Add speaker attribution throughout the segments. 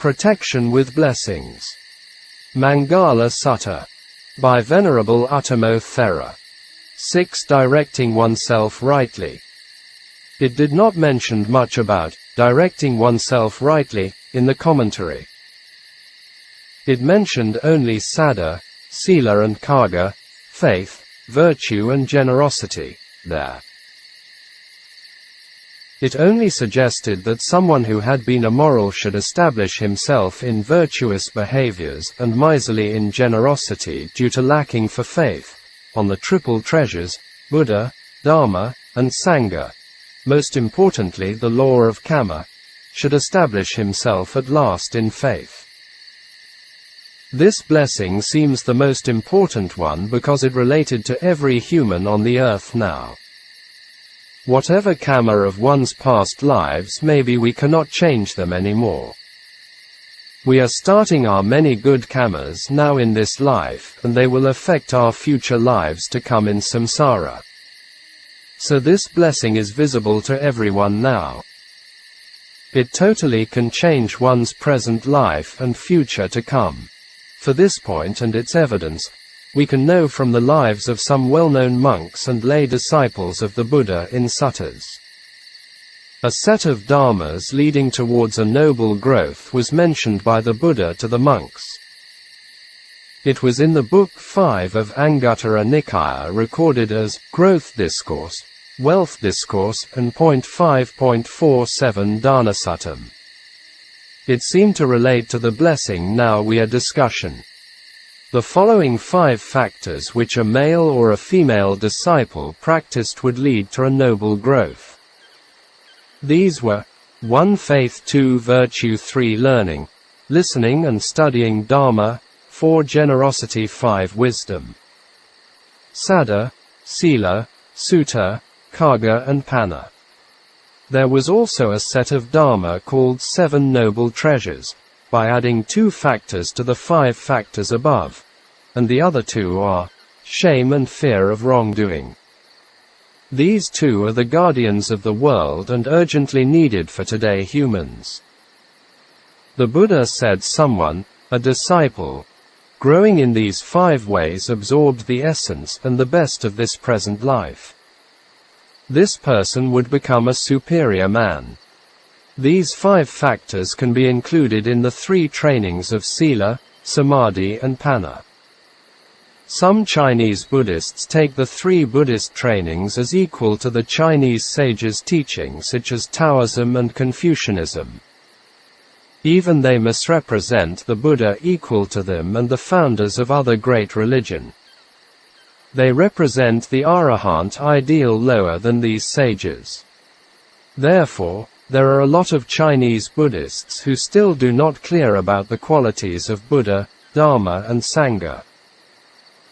Speaker 1: Protection with Blessings. Maṅgala Sutta. By Venerable Uttamo Thera. 6. Directing oneself rightly. It did not mention much about directing oneself rightly in the commentary. It mentioned only saddha, sila and kāga, faith, virtue and generosity, there. It only suggested that someone who had been immoral should establish himself in virtuous behaviors and miserly in generosity due to lacking for faith, on the triple treasures, Buddha, Dharma, and Sangha. Most importantly the law of karma, should establish himself at last in faith. This blessing seems the most important one because it related to every human on the earth now. Whatever karma of one's past lives may be, we cannot change them anymore. We are starting our many good karmas now in this life, and they will affect our future lives to come in samsara. So this blessing is visible to everyone now. It totally can change one's present life and future to come. For this point and its evidence, we can know from the lives of some well-known monks and lay disciples of the Buddha in suttas. A set of dharmas leading towards a noble growth was mentioned by the Buddha to the monks. It was in the Book 5 of Anguttara Nikaya recorded as Growth Discourse, Wealth Discourse, and 5.47 Dhanasuttam. It seemed to relate to the blessing now we are discussing. The following 5 factors which a male or a female disciple practiced would lead to a noble growth. These were 1. Faith, 2. Virtue, 3. Learning, listening and studying Dharma, 4. Generosity, 5. Wisdom. Saddha, Sila, Sutta, Kāga and Panna. There was also a set of Dharma called 7 Noble Treasures, by adding 2 factors to the 5 factors above, and the other 2 are shame and fear of wrongdoing. These 2 are the guardians of the world and urgently needed for today humans. The Buddha said someone, a disciple, growing in these 5 ways absorbed the essence and the best of this present life. This person would become a superior man. These 5 factors can be included in the 3 trainings of Sila, Samadhi and Panna. Some Chinese Buddhists take the 3 Buddhist trainings as equal to the Chinese sages' teachings such as Taoism and Confucianism. Even they misrepresent the Buddha equal to them and the founders of other great religion. They represent the Arahant ideal lower than these sages. Therefore, there are a lot of Chinese Buddhists who still do not clear about the qualities of Buddha, Dharma and Sangha.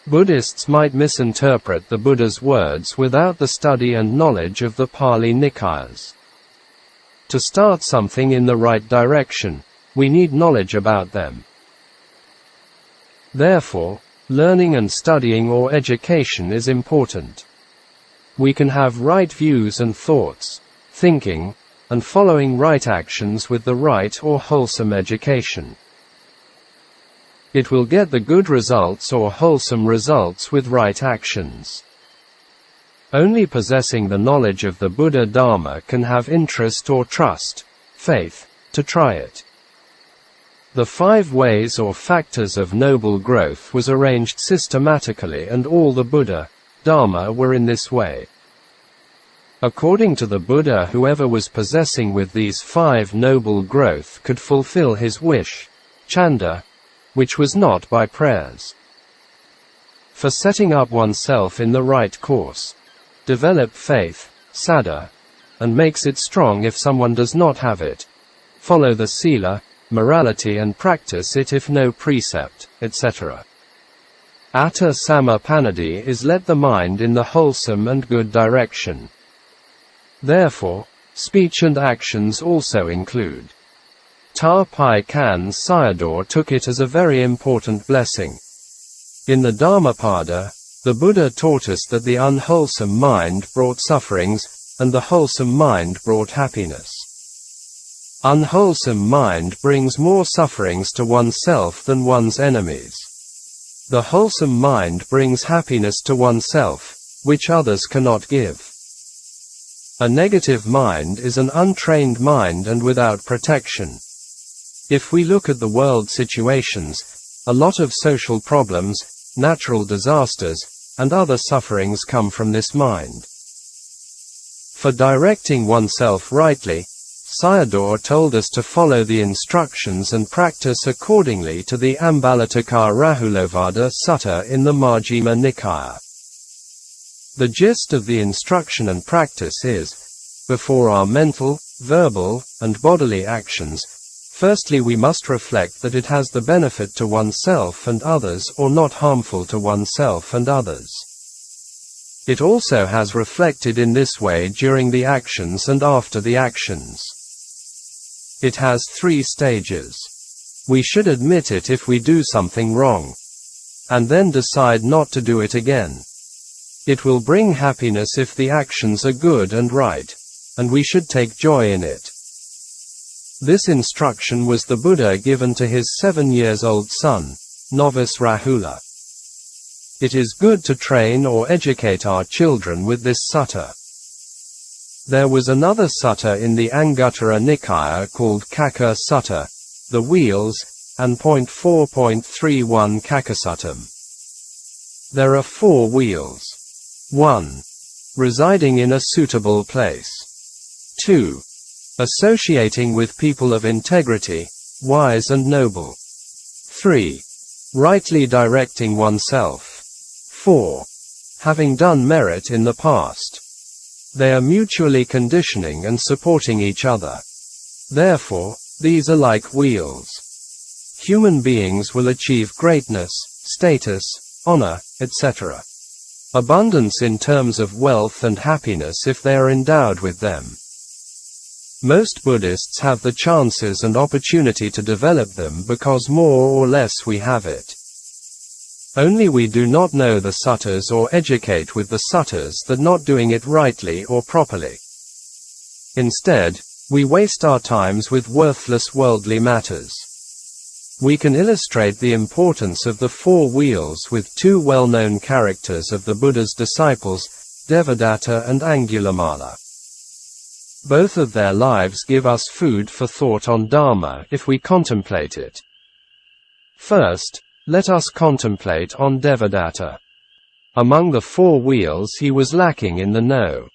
Speaker 1: Buddhists might misinterpret the Buddha's words without the study and knowledge of the Pali Nikayas. To start something in the right direction, we need knowledge about them. Therefore, learning and studying or education is important. We can have right views and thoughts, thinking, and following right actions with the right or wholesome education. It will get the good results or wholesome results with right actions. Only possessing the knowledge of the Buddha Dharma can have interest or trust, faith, to try it. The 5 ways or factors of noble growth was arranged systematically, and all the Buddha, Dharma were in this way. According to the Buddha, whoever was possessing with these 5 noble growth could fulfill his wish, chanda, which was not by prayers. For setting up oneself in the right course, develop faith, saddha, and makes it strong if someone does not have it, follow the sila, morality and practice it if no precept, etc. Atta Samāpatti is let the mind in the wholesome and good direction. Therefore, speech and actions also include. Ta Pai Kan Sayadaw took it as a very important blessing. In the Dhammapada, the Buddha taught us that the unwholesome mind brought sufferings, and the wholesome mind brought happiness. Unwholesome mind brings more sufferings to oneself than one's enemies. The wholesome mind brings happiness to oneself, which others cannot give. A negative mind is an untrained mind and without protection. If we look at the world situations, a lot of social problems, natural disasters, and other sufferings come from this mind. For directing oneself rightly, Sayadaw told us to follow the instructions and practice accordingly to the Ambalataka Rahulovada Sutta in the Majjhimā Nikāya. The gist of the instruction and practice is, before our mental, verbal, and bodily actions, firstly we must reflect that it has the benefit to oneself and others or not harmful to oneself and others. It also has reflected in this way during the actions and after the actions. It has 3 stages. We should admit it if we do something wrong, and then decide not to do it again. It will bring happiness if the actions are good and right, and we should take joy in it. This instruction was the Buddha given to his 7-year-old son, novice Rahula. It is good to train or educate our children with this sutta. There was another sutta in the Anguttara Nikāya called Kaka Sutta, the wheels, and 4.31 Kakasuttam. There are 4 wheels. 1. Residing in a suitable place. 2. Associating with people of integrity, wise and noble. 3. Rightly directing oneself. 4. Having done merit in the past. They are mutually conditioning and supporting each other. Therefore, these are like wheels. Human beings will achieve greatness, status, honor, etc. Abundance in terms of wealth and happiness if they are endowed with them. Most Buddhists have the chances and opportunity to develop them because more or less we have it. Only we do not know the suttas or educate with the suttas that not doing it rightly or properly. Instead, we waste our times with worthless worldly matters. We can illustrate the importance of the 4 wheels with 2 well-known characters of the Buddha's disciples, Devadatta and Angulimala. Both of their lives give us food for thought on Dharma if we contemplate it. First, let us contemplate on Devadatta. Among the 4 wheels he was lacking in the no.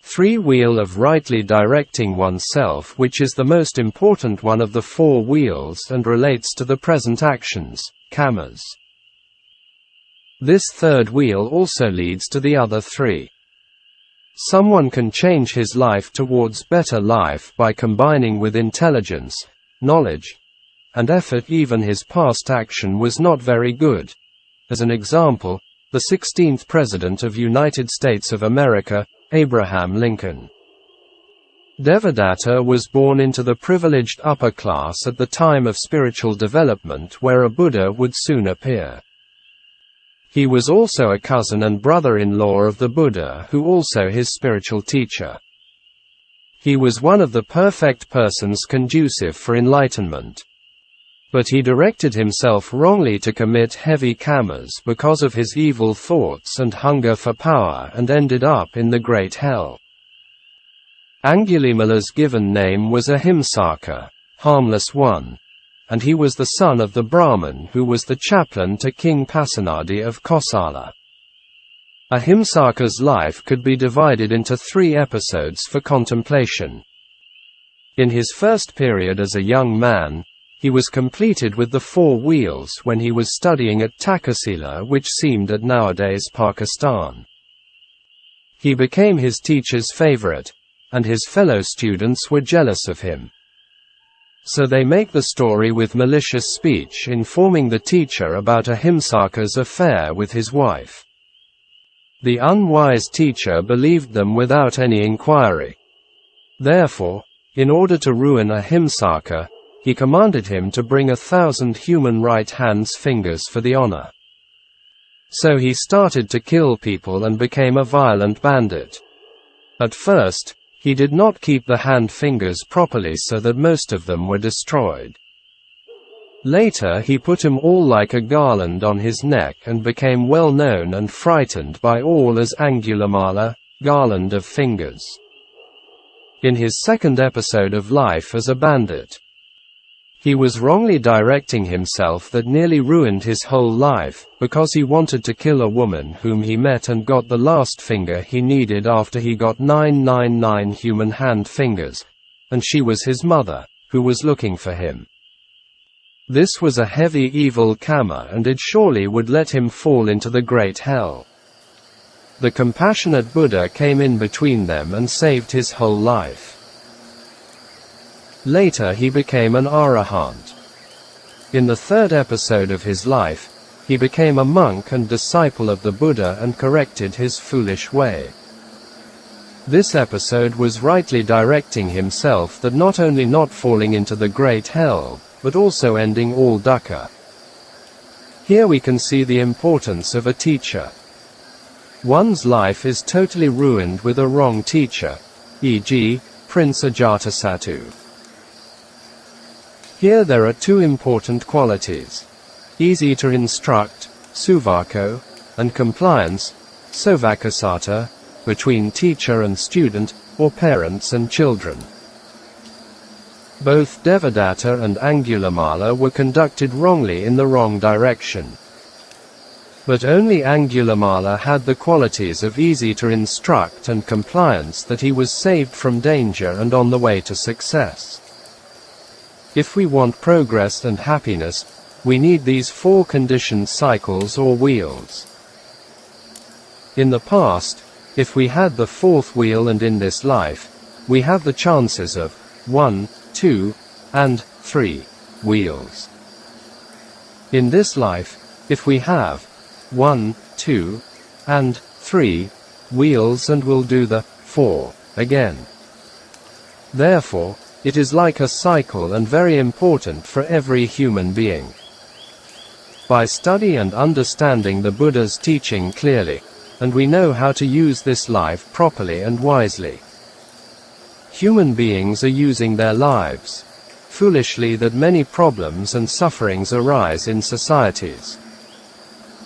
Speaker 1: 3 wheel of rightly directing oneself, which is the most important one of the 4 wheels and relates to the present actions, kammas. This 3rd wheel also leads to the other 3. Someone can change his life towards better life by combining with intelligence, knowledge, and effort. Even his past action was not very good. As an example, the 16th President of United States of America, Abraham Lincoln. Devadatta was born into the privileged upper class at the time of spiritual development where a Buddha would soon appear. He was also a cousin and brother-in-law of the Buddha, who also his spiritual teacher. He was one of the perfect persons conducive for enlightenment. But he directed himself wrongly to commit heavy kammas because of his evil thoughts and hunger for power and ended up in the great hell. Angulimala's given name was Ahimsaka, harmless one, and he was the son of the Brahmin who was the chaplain to King Pasenadi of Kosala. Ahimsaka's life could be divided into 3 episodes for contemplation. In his first period as a young man, he was completed with the 4 wheels when he was studying at Takasila, which seemed at nowadays Pakistan. He became his teacher's favorite, and his fellow students were jealous of him. So they make the story with malicious speech informing the teacher about Ahimsaka's affair with his wife. The unwise teacher believed them without any inquiry. Therefore, in order to ruin Ahimsaka, he commanded him to bring 1,000 human right hands fingers for the honor. So he started to kill people and became a violent bandit. At first, He did not keep the hand fingers properly, so that most of them were destroyed. Later he put them all like a garland on his neck and became well known and frightened by all as Angulimala, garland of fingers. In his second episode of life as a bandit, he was wrongly directing himself that nearly ruined his whole life, because he wanted to kill a woman whom he met and got the last finger he needed after he got 999 human hand fingers, and she was his mother, who was looking for him. This was a heavy evil karma, and it surely would let him fall into the great hell. The compassionate Buddha came in between them and saved his whole life. Later he became an arahant. In the third episode of his life, he became a monk and disciple of the Buddha and corrected his foolish way. This episode was rightly directing himself that not only not falling into the great hell, but also ending all dukkha. Here we can see the importance of a teacher. One's life is totally ruined with a wrong teacher, e.g., Prince Ajatasattu. Here there are two important qualities: easy to instruct, suvako, and compliance, sovakasata, between teacher and student, or parents and children. Both Devadatta and Angulimala were conducted wrongly in the wrong direction. But only Angulimala had the qualities of easy to instruct and compliance, that he was saved from danger and on the way to success. If we want progress and happiness, we need these four conditioned cycles or wheels. In the past, if we had the fourth wheel, and in this life, we have the chances of 1, 2, and 3 wheels. In this life, if we have 1, 2, and 3 wheels, and we'll do the 4 again. Therefore, it is like a cycle and very important for every human being. By study and understanding the Buddha's teaching clearly, and we know how to use this life properly and wisely. Human beings are using their lives foolishly, that many problems and sufferings arise in societies.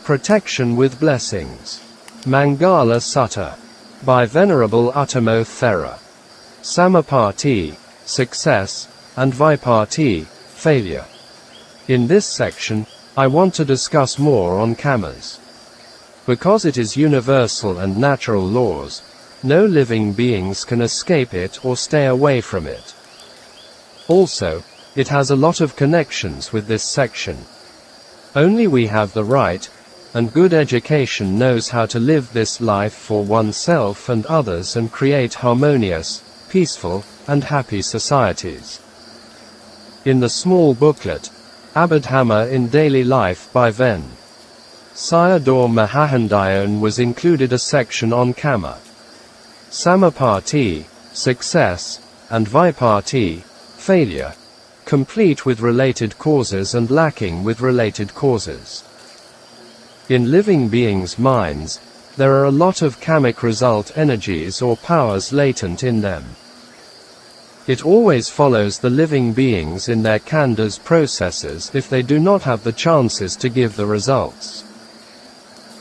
Speaker 1: Protection with Blessings. Maṅgala Sutta. By Venerable Uttamo Thera. Samāpatti, success, and Vipatti, failure. In this section, I want to discuss more on karmas. Because it is universal and natural laws, no living beings can escape it or stay away from it. Also, it has a lot of connections with this section. Only we have the right and good education knows how to live this life for oneself and others and create harmonious, peaceful, and happy societies. In the small booklet, Abhidhamma in Daily Life by Ven. Sayadaw Mahahandayon was included a section on karma. Samāpatti, success, and Vipatti, failure, complete with related causes and lacking with related causes. In living beings' minds, there are a lot of karmic result energies or powers latent in them. It always follows the living beings in their khandhas processes if they do not have the chances to give the results.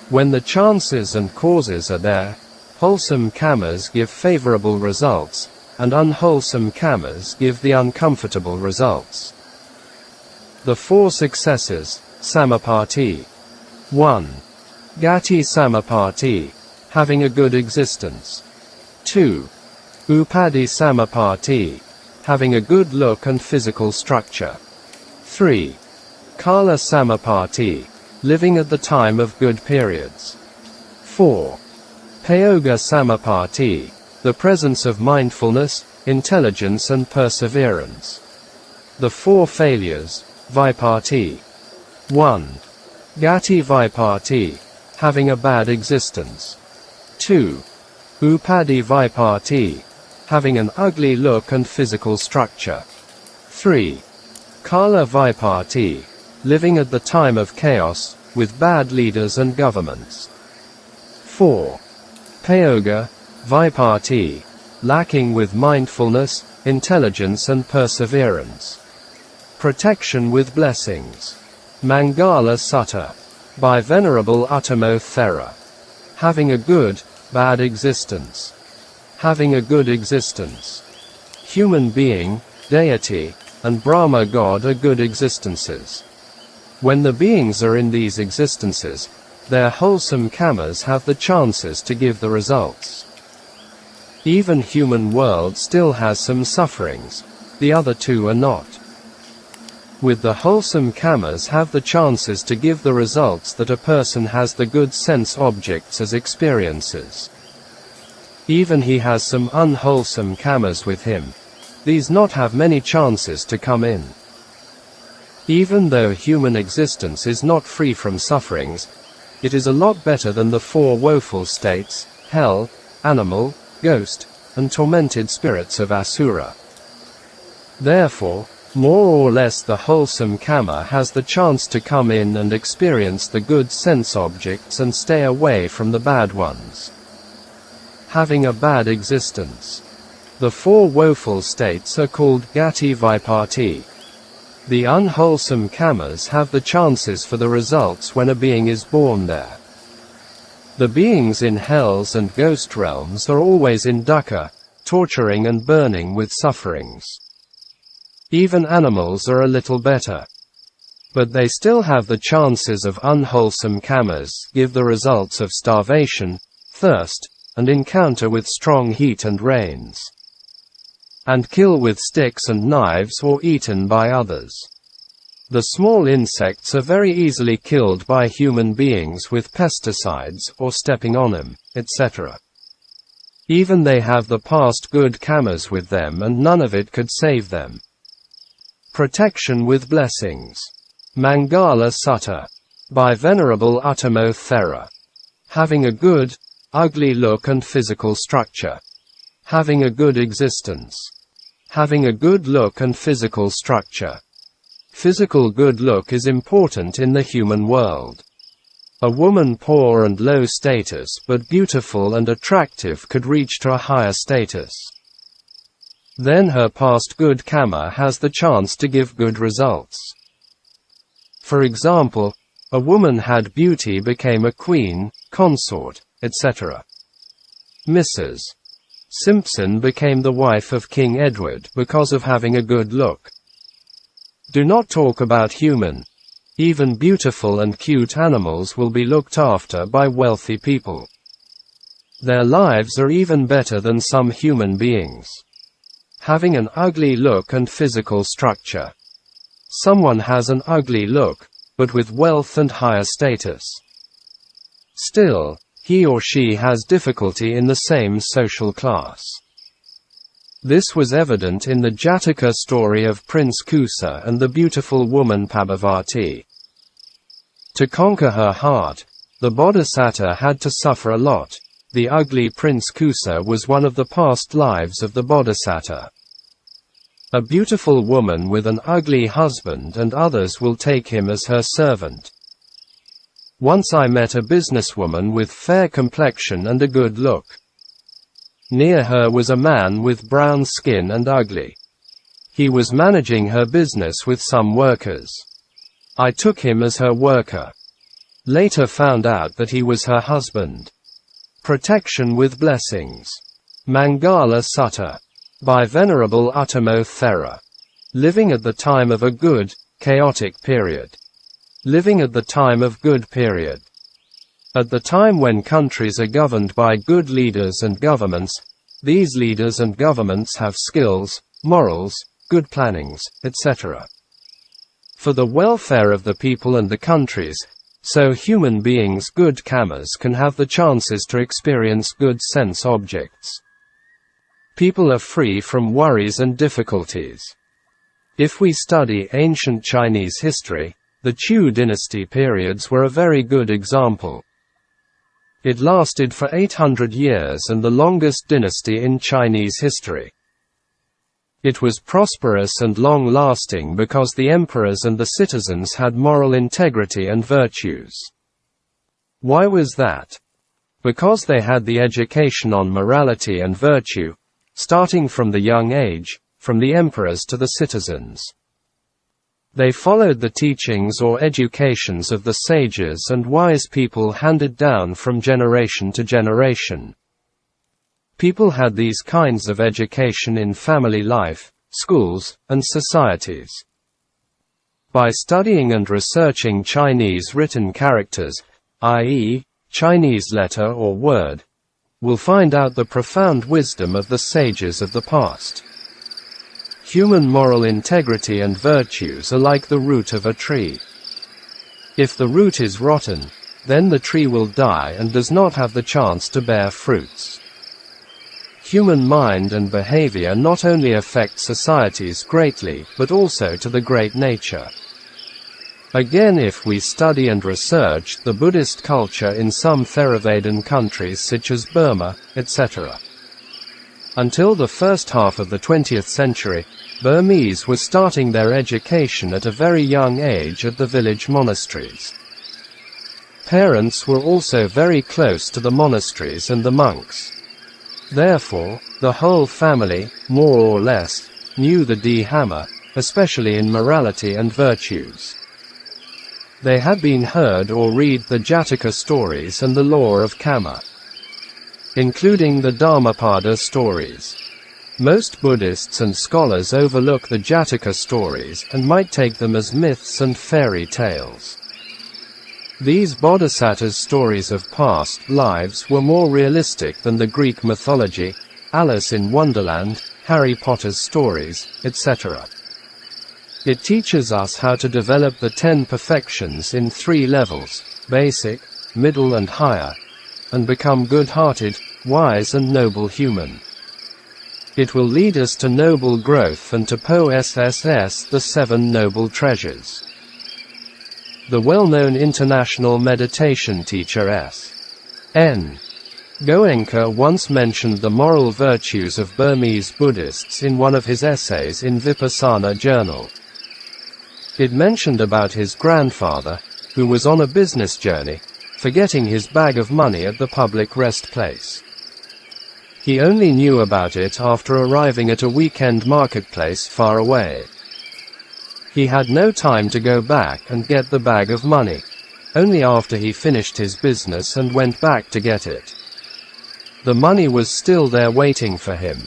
Speaker 1: When the chances and causes are there, wholesome karmas give favorable results, and unwholesome karmas give the uncomfortable results. The four successes, Samāpatti. 1. Gati Samāpatti, having a good existence. 2. Upadhi Samāpatti, having a good look and physical structure. 3. Kala Samāpatti, living at the time of good periods. 4. Payoga Samāpatti, the presence of mindfulness, intelligence and perseverance. The four failures, Vipatti. 1. Gati Vipatti, having a bad existence. 2. Upadhi Vipatti, having an ugly look and physical structure. 3. Kala Vipatti, living at the time of chaos, with bad leaders and governments. 4. Payoga Vipatti, lacking with mindfulness, intelligence and perseverance. Protection with blessings. Maṅgala Sutta. By Venerable Uttamo Thera. Having a good, bad existence. Having a good existence. Human being, deity, and Brahma God are good existences. When the beings are in these existences, their wholesome karmas have the chances to give the results. Even human world still has some sufferings, the other two are not. With the wholesome karmas have the chances to give the results that a person has the good sense objects as experiences. Even he has some unwholesome karmas with him. These not have many chances to come in. Even though human existence is not free from sufferings, it is a lot better than the four woeful states, hell, animal, ghost, and tormented spirits of Asura. Therefore, more or less the wholesome karma has the chance to come in and experience the good sense objects and stay away from the bad ones. Having a bad existence. The four woeful states are called Gati Vipatti. The unwholesome karmas have the chances for the results when a being is born there. The beings in hells and ghost realms are always in dukkha, torturing and burning with sufferings. Even animals are a little better. But they still have the chances of unwholesome karmas, give the results of starvation, thirst, and encounter with strong heat and rains. And kill with sticks and knives or eaten by others. The small insects are very easily killed by human beings with pesticides or stepping on them, etc. Even they have the past good karmas with them and none of it could save them. Protection with blessings. Maṅgala Sutta. By Venerable Uttamo Thera. Having a good, ugly look and physical structure. Having a good existence. Having a good look and physical structure. Physical good look is important in the human world. A woman poor and low status but beautiful and attractive could reach to a higher status. Then her past good karma has the chance to give good results. For example, a woman had beauty became a queen, consort, etc. Mrs. Simpson became the wife of King Edward because of having a good look. Do not talk about human. Even beautiful and cute animals will be looked after by wealthy people. Their lives are even better than some human beings. Having an ugly look and physical structure. Someone has an ugly look, but with wealth and higher status. Still, he or she has difficulty in the same social class. This was evident in the Jataka story of Prince Kusa and the beautiful woman Padmavati. To conquer her heart, the Bodhisattva had to suffer a lot. The ugly Prince Kusa was one of the past lives of the Bodhisattva. A beautiful woman with an ugly husband and others will take him as her servant. Once I met a businesswoman with fair complexion and a good look. Near her was a man with brown skin and ugly. He was managing her business with some workers. I took him as her worker. Later found out that he was her husband. Protection with blessings. Maṅgala Sutta. By Venerable Uttamo Thera. Living at the time of a good, chaotic period. Living at the time of good period. At the time when countries are governed by good leaders and governments, these leaders and governments have skills, morals, good plannings, etc. For the welfare of the people and the countries, so human beings' good karmas can have the chances to experience good sense objects. People are free from worries and difficulties. If we study ancient Chinese history, the Chu dynasty periods were a very good example. It lasted for 800 years and the longest dynasty in Chinese history. It was prosperous and long-lasting because the emperors and the citizens had moral integrity and virtues. Why was that? Because they had the education on morality and virtue, starting from the young age, from the emperors to the citizens. They followed the teachings or educations of the sages and wise people handed down from generation to generation. People had these kinds of education in family life, schools, and societies. By studying and researching Chinese written characters, i.e., Chinese letter or word, we'll find out the profound wisdom of the sages of the past. Human moral integrity and virtues are like the root of a tree. If the root is rotten, then the tree will die and does not have the chance to bear fruits. Human mind and behavior not only affect societies greatly, but also to the great nature. Again, if we study and research the Buddhist culture in some Theravadan countries such as Burma, etc. Until the first half of the 20th century, Burmese were starting their education at a very young age at the village monasteries. Parents were also very close to the monasteries and the monks. Therefore, the whole family, more or less, knew the Dhamma, especially in morality and virtues. They had been heard or read the Jataka stories and the law of Kamma, including the Dhammapada stories. Most Buddhists and scholars overlook the Jataka stories and might take them as myths and fairy tales. These bodhisattvas' stories of past lives were more realistic than the Greek mythology, Alice in Wonderland, Harry Potter's stories, etc. It teaches us how to develop the 10 perfections in 3 levels, basic, middle and higher, and become good-hearted, wise and noble human. It will lead us to noble growth and to possess the 7 noble treasures. The well-known international meditation teacher S.N. Goenka once mentioned the moral virtues of Burmese Buddhists in one of his essays in Vipassana Journal. It mentioned about his grandfather, who was on a business journey, forgetting his bag of money at the public rest place. He only knew about it after arriving at a weekend marketplace far away. He had no time to go back and get the bag of money, only after he finished his business and went back to get it. The money was still there waiting for him.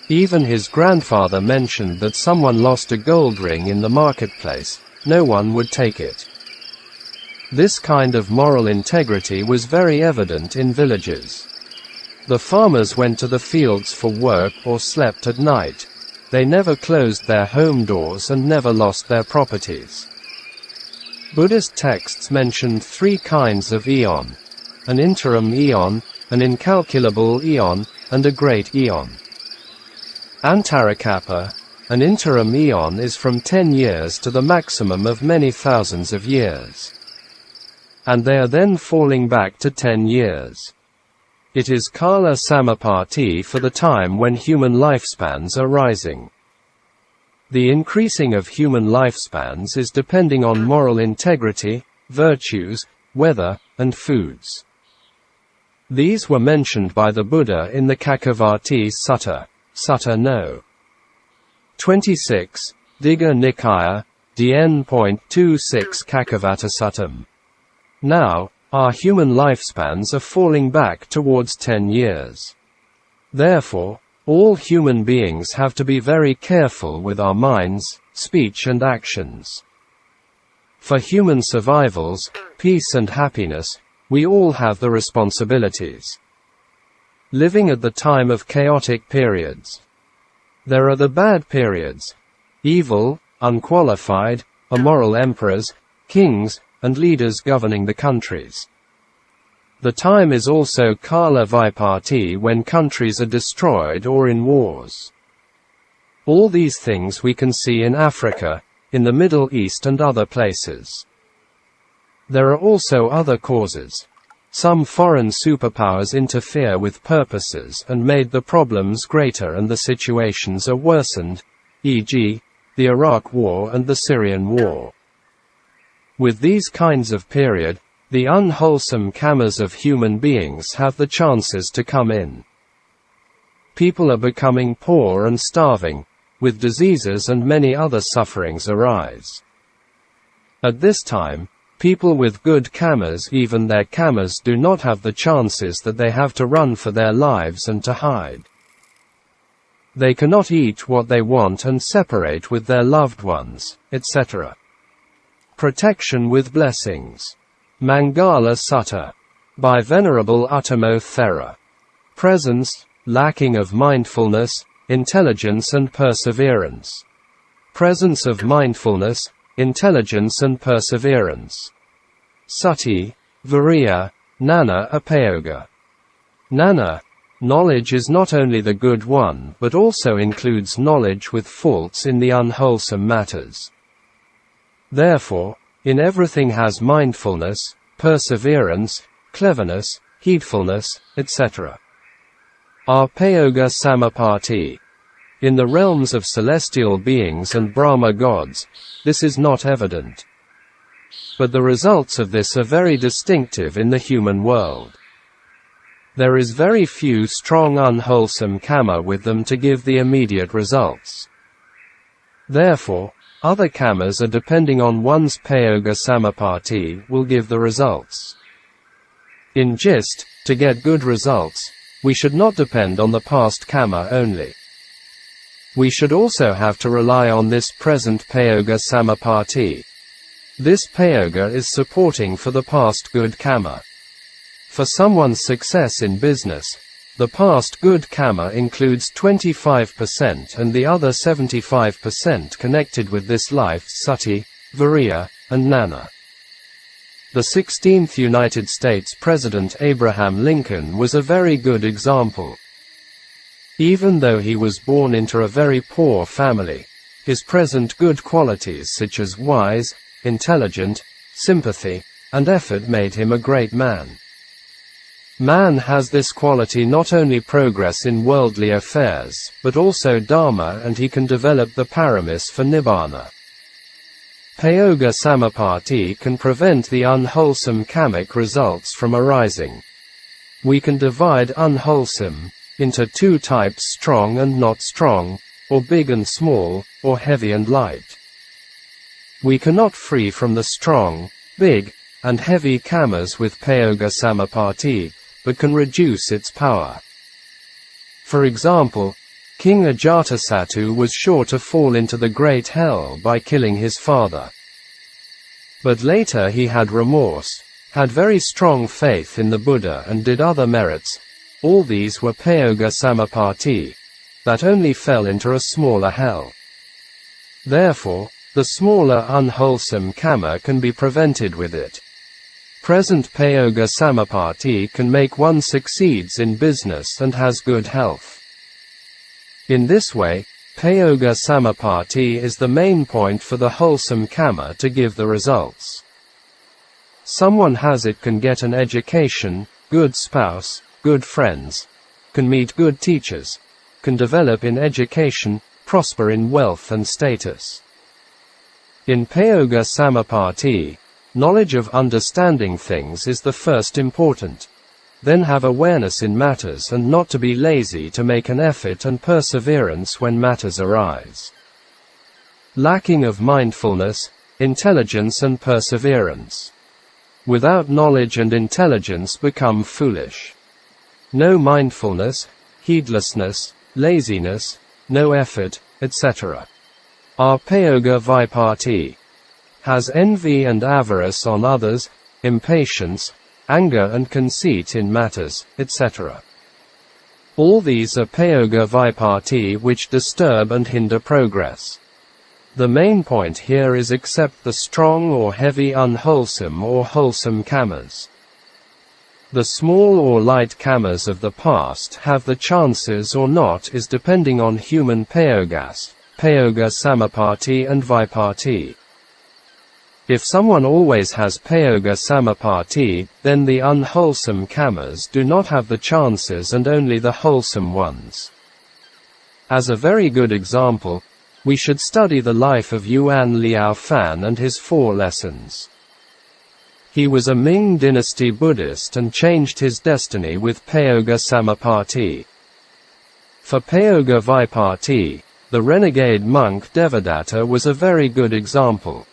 Speaker 1: Even his grandfather mentioned that someone lost a gold ring in the marketplace, no one would take it. This kind of moral integrity was very evident in villages. The farmers went to the fields for work or slept at night. They never closed their home doors and never lost their properties. Buddhist texts mentioned 3 kinds of eon: an interim eon, an incalculable eon, and a great eon. Antarakapa, an interim eon, is from 10 years to the maximum of many thousands of years. And they are then falling back to 10 years. It is Kala Samāpatti for the time when human lifespans are rising. The increasing of human lifespans is depending on moral integrity, virtues, weather, and foods. These were mentioned by the Buddha in the Cakkavatti Sutta, Sutta no. 26, Digha Nikaya, DN.26 Cakkavattissuttam. Now, our human lifespans are falling back towards 10 years. Therefore, all human beings have to be very careful with our minds, speech and actions. For human survivals, peace and happiness, we all have the responsibilities. Living at the time of chaotic periods. There are the bad periods. Evil, unqualified, immoral emperors, kings, and leaders governing the countries. The time is also Kala Vipatti, when countries are destroyed or in wars. All these things we can see in Africa, in the Middle East and other places. There are also other causes. Some foreign superpowers interfere with purposes and made the problems greater and the situations are worsened, e.g., the Iraq War and the Syrian War. With these kinds of period, the unwholesome kammas of human beings have the chances to come in. people are becoming poor and starving, with diseases and many other sufferings arise. At this time, people with good karmas, even their karmas, do not have the chances that they have to run for their lives and to hide. They cannot eat what they want and separate with their loved ones, etc. Protection with blessings. Maṅgala Sutta. By Venerable Uttamo Thera. Presence, lacking of mindfulness, intelligence and perseverance. Presence of mindfulness, intelligence and perseverance. Sati, Viriya, Gnana Apayoga. Gnana, knowledge is not only the good one but also includes knowledge with faults in the unwholesome matters. Therefore, in everything has mindfulness, perseverance, cleverness, heedfulness, etc. Apayoga Samāpatti. In the realms of celestial beings and Brahma gods, this is not evident. But the results of this are very distinctive in the human world. There is very few strong unwholesome karma with them to give the immediate results. Therefore, other karmas are depending on one's Payoga Samāpatti will give the results. In gist, to get good results, we should not depend on the past karma only. We should also have to rely on this present Payoga Samāpatti. This Payoga is supporting for the past good karma. For someone's success in business, the past good karma includes 25% and the other 75% connected with this life's sati, viriya, and gnana. The 16th United States President Abraham Lincoln was a very good example. Even though he was born into a very poor family, his present good qualities such as wise, intelligent, sympathy, and effort made him a great man. Man has this quality not only progress in worldly affairs, but also dharma, and he can develop the paramis for nibbana. Payoga Samāpatti can prevent the unwholesome karmic results from arising. We can divide unwholesome into two types: strong and not strong, or big and small, or heavy and light. We cannot free from the strong, big, and heavy karmas with Payoga Samāpatti, but can reduce its power. For example, King Ajatasattu was sure to fall into the great hell by killing his father. But later he had remorse, had very strong faith in the Buddha and did other merits. All these were Payoga Samāpatti, that only fell into a smaller hell. Therefore, the smaller unwholesome karma can be prevented with it. Present Payoga Samāpatti can make one succeeds in business and has good health. In this way, Payoga Samāpatti is the main point for the wholesome karma to give the results. Someone has it can get an education, good spouse, good friends, can meet good teachers, can develop in education, prosper in wealth and status. In Payoga Samāpatti, knowledge of understanding things is the first important. Then have awareness in matters and not to be lazy to make an effort and perseverance when matters arise. Lacking of mindfulness, intelligence and perseverance. Without knowledge and intelligence become foolish. No mindfulness, heedlessness, laziness, no effort, etc. Our Payoga Vipatti. Has envy and avarice on others, impatience, anger and conceit in matters, etc. All these are Payoga Vipatti which disturb and hinder progress. The main point here is accept the strong or heavy unwholesome or wholesome karmas. The small or light karmas of the past have the chances or not is depending on human payogas, Payoga Samāpatti and Vipatti. If someone always has Payoga Samāpatti, then the unwholesome karmas do not have the chances and only the wholesome ones. As a very good example, we should study the life of Yuan Liao Fan and his 4 lessons. He was a Ming dynasty Buddhist and changed his destiny with Payoga Samāpatti. For Payoga Vipatti, the renegade monk Devadatta was a very good example.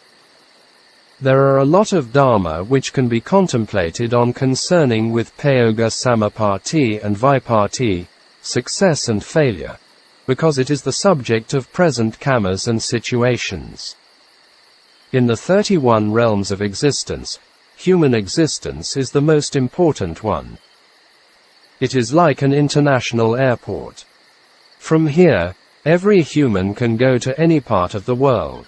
Speaker 1: There are a lot of Dharma which can be contemplated on concerning with Payoga Samāpatti and Vipatti, success and failure, because it is the subject of present karmas and situations. In the 31 realms of existence, human existence is the most important one. It is like an international airport. From here, every human can go to any part of the world.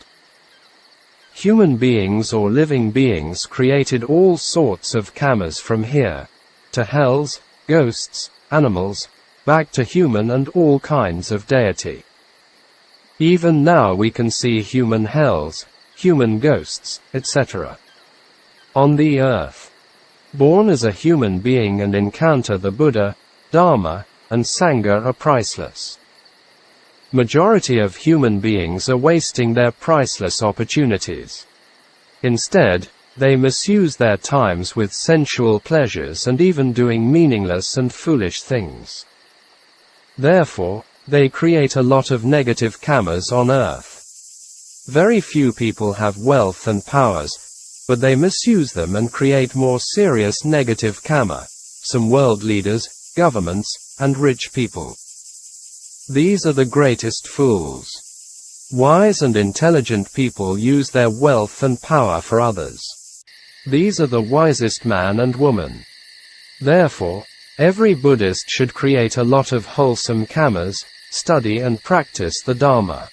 Speaker 1: Human beings or living beings created all sorts of karmas from here, to hells, ghosts, animals, back to human and all kinds of deity. Even now we can see human hells, human ghosts, etc. on the earth. Born as a human being and encounter the Buddha, Dharma, and Sangha are priceless. Majority of human beings are wasting their priceless opportunities. Instead, they misuse their times with sensual pleasures and even doing meaningless and foolish things. Therefore, they create a lot of negative karmas on earth. Very few people have wealth and powers, but they misuse them and create more serious negative karma. Some world leaders, governments, and rich people. These are the greatest fools. Wise and intelligent people use their wealth and power for others. These are the wisest man and woman. Therefore, every Buddhist should create a lot of wholesome karmas, study and practice the Dharma.